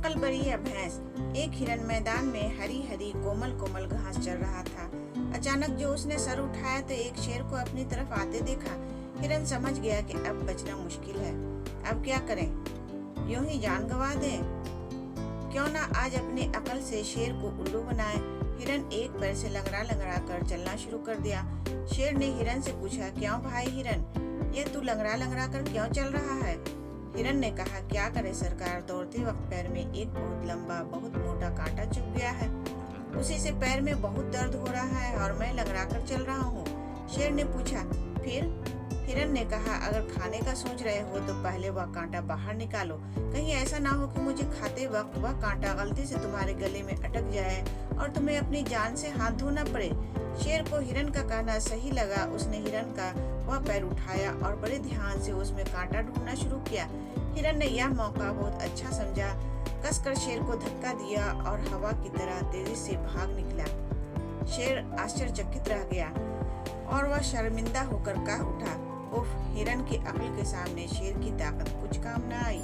अक्ल बड़ी है भैंस। एक हिरन मैदान में हरी हरी कोमल कोमल घास चर रहा था। अचानक जो उसने सर उठाया तो एक शेर को अपनी तरफ आते देखा। हिरन समझ गया कि अब बचना मुश्किल है। अब क्या करें, यूं ही जान गंवा दें? क्यों ना आज अपनी अकल से शेर को उल्लू बनाए। हिरन एक पैर से लंगड़ा लंगड़ा कर चलना शुरू कर दिया। शेर ने हिरन से पूछा, क्यों भाई हिरन, ये तू लंगड़ा लंगड़ा कर क्यों चल रहा है? हिरन ने कहा, क्या करे सरकार, दौड़ते वक्त पैर में एक बहुत लंबा बहुत मोटा कांटा चुभ गया है। उसी से पैर में बहुत दर्द हो रहा है और मैं लंगड़ा कर चल रहा हूँ। शेर ने पूछा, फिर? हिरन ने कहा, अगर खाने का सोच रहे हो तो पहले वह कांटा बाहर निकालो। कहीं ऐसा ना हो कि मुझे खाते वक्त वह कांटा गलती से तुम्हारे गले में अटक जाए और तुम्हें अपनी जान से हाथ धोना पड़े। शेर को हिरन का कहना सही लगा। उसने हिरन का वह पैर उठाया और बड़े ध्यान से उसमें कांटा ढूंढना शुरू किया। हिरन ने यह मौका बहुत अच्छा समझा, कसकर शेर को धक्का दिया और हवा की तरह तेजी से भाग निकला। शेर आश्चर्यचकित रह गया और वह शर्मिंदा होकर कह उठा, उफ, हिरन की अक्ल के सामने शेर की ताकत कुछ काम न आई।